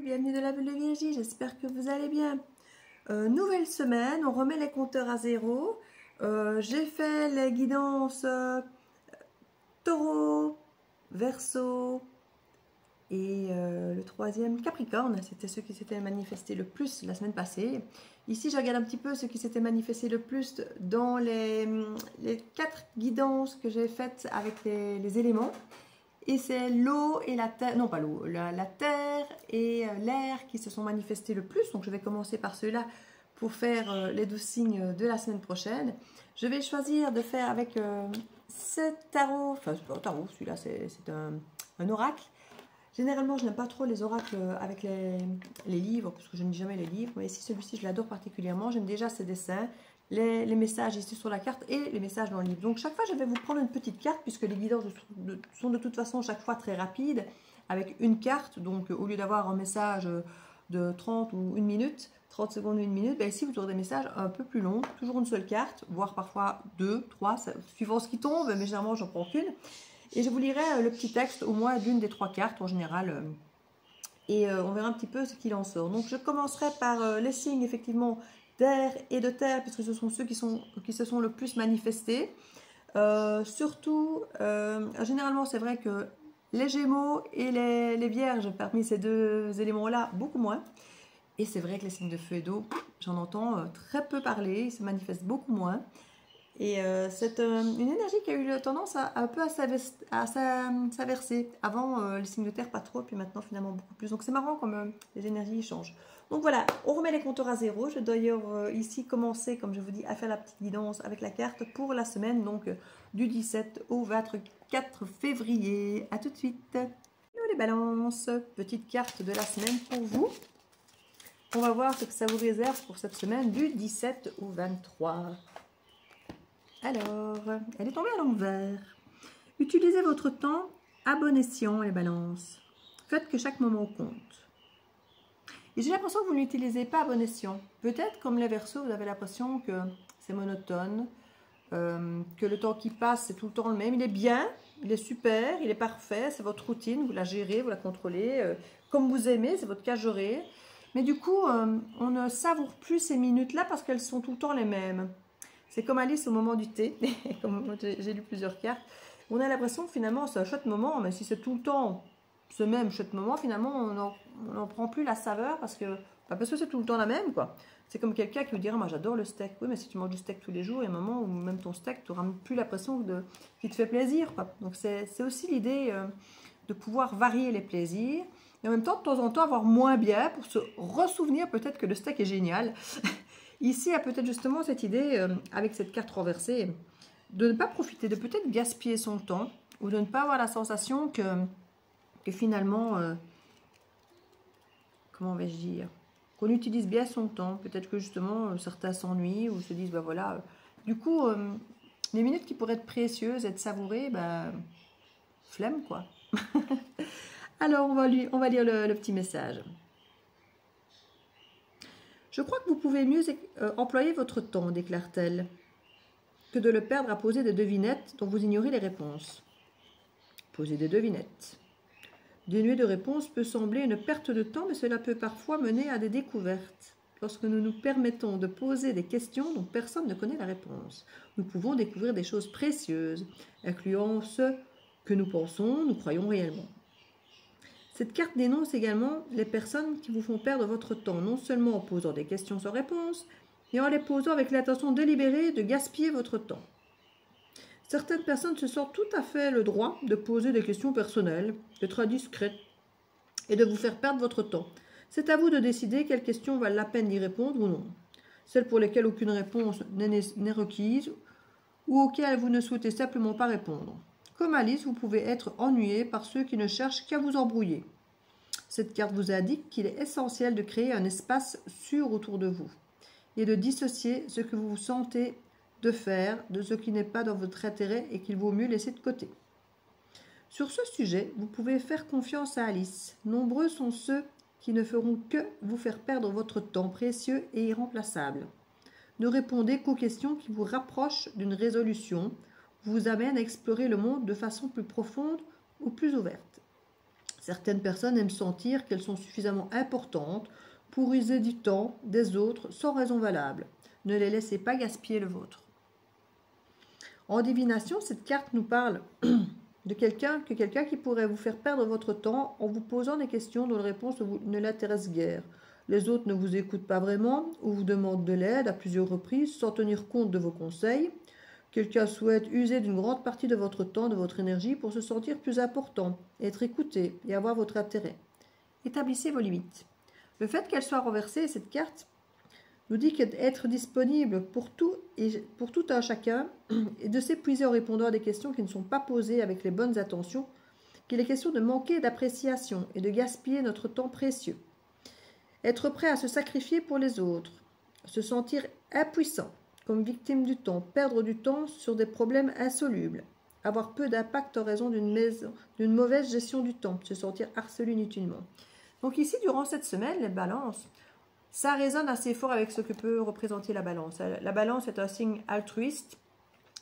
bienvenue dans la bulle de Viergie, j'espère que vous allez bien. Nouvelle semaine, on remet les compteurs à zéro. J'ai fait les guidances Taureau, Verseau et le troisième Capricorne. C'était ceux qui s'étaient manifestés le plus la semaine passée. Ici, je regarde un petit peu ce qui s'était manifesté le plus dans les 4 guidances que j'ai faites avec les éléments. Et c'est l'eau et la terre, non pas l'eau, la terre et l'air qui se sont manifestés le plus. Donc je vais commencer par ceux-là pour faire les 12 signes de la semaine prochaine. Je vais choisir de faire avec ce tarot, enfin c'est pas un tarot, celui-là c'est un oracle. Généralement je n'aime pas trop les oracles avec les livres, parce que je ne lis jamais les livres. Mais ici celui-ci je l'adore particulièrement, j'aime déjà ses dessins. Les messages ici sur la carte et les messages dans le livre. Donc chaque fois je vais vous prendre une petite carte puisque les guidances sont de toute façon chaque fois très rapides avec une carte. Donc au lieu d'avoir un message de 30 ou 1 minute, 30 secondes ou 1 minute, ben ici vous aurez des messages un peu plus longs, toujours une seule carte, voire parfois 2, 3, suivant ce qui tombe, mais généralement j'en prends qu'une. Et je vous lirai le petit texte au moins d'une des 3 cartes en général. Et on verra un petit peu ce qu'il en sort. Donc je commencerai par les signes effectivement d'air et de terre, puisque ce sont ceux qui se sont le plus manifestés. Surtout, généralement c'est vrai que les Gémeaux et les Vierges, parmi ces deux éléments-là, beaucoup moins. Et c'est vrai que les signes de feu et d'eau, j'en entends très peu parler, ils se manifestent beaucoup moins. Et c'est une énergie qui a eu tendance un peu à s'inverser. Avant, les signes de terre, pas trop, puis maintenant, finalement, beaucoup plus. Donc, c'est marrant comme les énergies changent. Donc, voilà, on remet les compteurs à zéro. Je dois d'ailleurs ici commencer, comme je vous dis, à faire la petite guidance avec la carte pour la semaine, donc du 17 au 24 février. À tout de suite. Hello les balances, petite carte de la semaine pour vous. On va voir ce que ça vous réserve pour cette semaine du 17 au 23. Alors, elle est tombée à l'envers. Utilisez votre temps à bon escient, les balances. Faites que chaque moment compte. Et j'ai l'impression que vous ne l'utilisez pas à bon escient. Peut-être, comme les Verseaux, vous avez l'impression que c'est monotone, que le temps qui passe, c'est tout le temps le même. Il est bien, il est super, il est parfait, c'est votre routine, vous la gérez, vous la contrôlez, comme vous aimez, c'est votre cage horaire. Mais du coup, on ne savoure plus ces minutes-là parce qu'elles sont tout le temps les mêmes. C'est comme Alice au moment du thé, comme j'ai lu plusieurs cartes. On a l'impression que finalement c'est un chouette moment, mais si c'est tout le temps ce même chouette moment, finalement on n'en prend plus la saveur parce que c'est tout le temps la même, quoi. C'est comme quelqu'un qui vous dira, moi j'adore le steak. Oui, mais si tu manges du steak tous les jours, il y a un moment où même ton steak, tu n'auras plus l'impression qu'il te fait plaisir, quoi. Donc c'est aussi l'idée de pouvoir varier les plaisirs. Et en même temps, de temps en temps, avoir moins bien pour se ressouvenir peut-être que le steak est génial. Ici, il y a peut-être justement cette idée, avec cette carte renversée, de ne pas profiter, de peut-être gaspiller son temps, ou de ne pas avoir la sensation que finalement, comment vais-je dire, qu'on utilise bien son temps. Peut-être que justement, certains s'ennuient, ou se disent, ben voilà, du coup, les minutes qui pourraient être précieuses, être savourées, ben, flemme, quoi. Alors, on va lire le petit message. Je crois que vous pouvez mieux employer votre temps, déclare-t-elle, que de le perdre à poser des devinettes dont vous ignorez les réponses. Poser des devinettes. Dénuer de réponses peut sembler une perte de temps, mais cela peut parfois mener à des découvertes. Lorsque nous nous permettons de poser des questions dont personne ne connaît la réponse, nous pouvons découvrir des choses précieuses, incluant ce que nous pensons, nous croyons réellement. Cette carte dénonce également les personnes qui vous font perdre votre temps, non seulement en posant des questions sans réponse, mais en les posant avec l'intention délibérée de gaspiller votre temps. Certaines personnes se sentent tout à fait le droit de poser des questions personnelles, d'être indiscrètes et de vous faire perdre votre temps. C'est à vous de décider quelles questions valent la peine d'y répondre ou non. Celles pour lesquelles aucune réponse n'est requise ou auxquelles vous ne souhaitez simplement pas répondre. Comme Alice, vous pouvez être ennuyé par ceux qui ne cherchent qu'à vous embrouiller. Cette carte vous indique qu'il est essentiel de créer un espace sûr autour de vous et de dissocier ce que vous sentez de faire de ce qui n'est pas dans votre intérêt et qu'il vaut mieux laisser de côté. Sur ce sujet, vous pouvez faire confiance à Alice. Nombreux sont ceux qui ne feront que vous faire perdre votre temps précieux et irremplaçable. Ne répondez qu'aux questions qui vous rapprochent d'une résolution, vous amènent à explorer le monde de façon plus profonde ou plus ouverte. Certaines personnes aiment sentir qu'elles sont suffisamment importantes pour user du temps des autres sans raison valable. Ne les laissez pas gaspiller le vôtre. En divination, cette carte nous parle de quelqu'un qui pourrait vous faire perdre votre temps en vous posant des questions dont la réponse ne l'intéresse guère. Les autres ne vous écoutent pas vraiment ou vous demandent de l'aide à plusieurs reprises sans tenir compte de vos conseils. Quelqu'un souhaite user d'une grande partie de votre temps, de votre énergie pour se sentir plus important, être écouté et avoir votre intérêt. Établissez vos limites. Le fait qu'elle soit renversée, cette carte, nous dit qu'être disponible pour tout un chacun et de s'épuiser en répondant à des questions qui ne sont pas posées avec les bonnes intentions, qu'il est question de manquer d'appréciation et de gaspiller notre temps précieux. Être prêt à se sacrifier pour les autres, se sentir impuissant, comme victime du temps, perdre du temps sur des problèmes insolubles, avoir peu d'impact en raison d'une mauvaise gestion du temps, se sentir harcelé inutilement. Donc ici, durant cette semaine, les balances, ça résonne assez fort avec ce que peut représenter la balance. La balance est un signe altruiste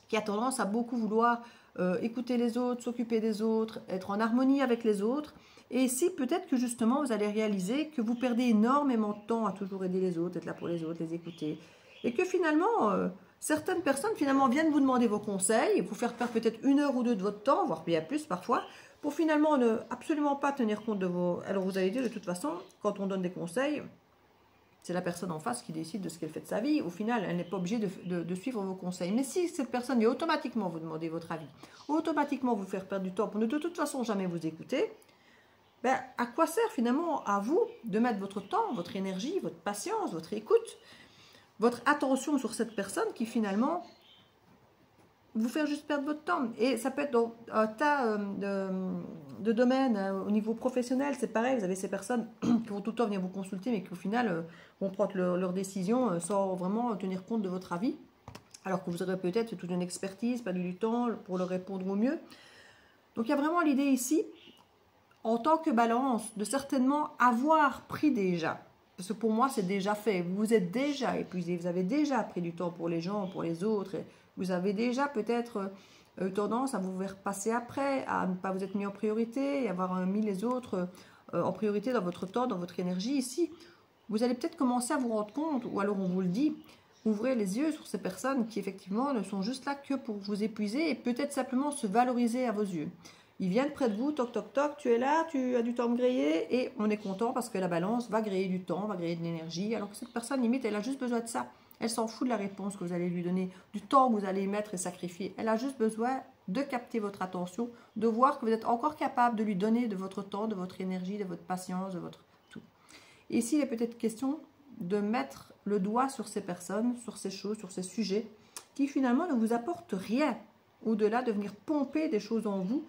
qui a tendance à beaucoup vouloir écouter les autres, s'occuper des autres, être en harmonie avec les autres. Et ici, peut-être que justement, vous allez réaliser que vous perdez énormément de temps à toujours aider les autres, être là pour les autres, les écouter. Et que finalement, certaines personnes finalement viennent vous demander vos conseils, vous faire perdre peut-être 1 heure ou 2 de votre temps, voire bien plus parfois, pour finalement ne absolument pas tenir compte de vos... Alors vous allez dire de toute façon, quand on donne des conseils, c'est la personne en face qui décide de ce qu'elle fait de sa vie. Au final, elle n'est pas obligée de suivre vos conseils. Mais si cette personne vient automatiquement vous demander votre avis, automatiquement vous faire perdre du temps pour ne de toute façon jamais vous écouter, ben, à quoi sert finalement à vous de mettre votre temps, votre énergie, votre patience, votre écoute, votre attention sur cette personne qui finalement vous fait juste perdre votre temps. Et ça peut être dans un tas de domaines. Au niveau professionnel, c'est pareil. Vous avez ces personnes qui vont tout le temps venir vous consulter, mais qui au final vont prendre leurs décisions sans vraiment tenir compte de votre avis. Alors que vous aurez peut-être toute une expertise, perdu du temps pour leur répondre au mieux. Donc il y a vraiment l'idée ici, en tant que balance, de certainement avoir pris déjà. Parce que pour moi, c'est déjà fait. Vous vous êtes déjà épuisé. Vous avez déjà pris du temps pour les gens, pour les autres. Vous avez déjà peut-être tendance à vous faire passer après, à ne pas vous être mis en priorité et avoir mis les autres en priorité dans votre temps, dans votre énergie. Ici, vous allez peut-être commencer à vous rendre compte, ou alors on vous le dit, ouvrez les yeux sur ces personnes qui effectivement ne sont juste là que pour vous épuiser et peut-être simplement se valoriser à vos yeux. Ils viennent près de vous, toc toc toc, tu es là, tu as du temps à me griller et on est content parce que la balance va griller du temps, va griller de l'énergie, alors que cette personne limite elle a juste besoin de ça. Elle s'en fout de la réponse que vous allez lui donner, du temps que vous allez y mettre et sacrifier. Elle a juste besoin de capter votre attention, de voir que vous êtes encore capable de lui donner de votre temps, de votre énergie, de votre patience, de votre tout. Et ici, il est peut-être question de mettre le doigt sur ces personnes, sur ces choses, sur ces sujets qui finalement ne vous apportent rien, au-delà de venir pomper des choses en vous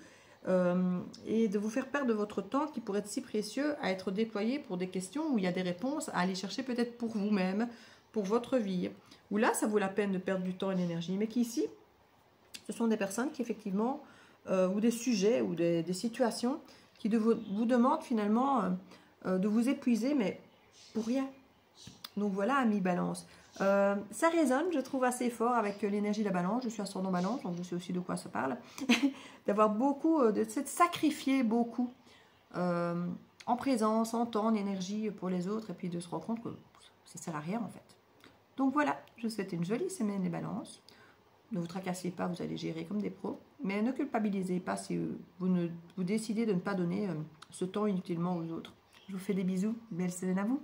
et de vous faire perdre votre temps qui pourrait être si précieux à être déployé pour des questions où il y a des réponses à aller chercher peut-être pour vous-même, pour votre vie, où là, ça vaut la peine de perdre du temps et de l'énergie, mais qu'ici, ce sont des personnes qui effectivement, ou des sujets, ou des situations qui vous demandent finalement de vous épuiser, mais pour rien. Donc voilà, amis balance. Ça résonne, je trouve, assez fort avec l'énergie de la balance. Je suis ascendant balance, donc je sais aussi de quoi ça parle. D'avoir beaucoup, de se sacrifier beaucoup en présence, en temps, en énergie pour les autres, et puis de se rendre compte que ça ne sert à rien en fait. Donc voilà, je vous souhaite une jolie semaine des balances. Ne vous tracassez pas, vous allez gérer comme des pros. Mais ne culpabilisez pas si vous décidez de ne pas donner ce temps inutilement aux autres. Je vous fais des bisous, belle semaine à vous.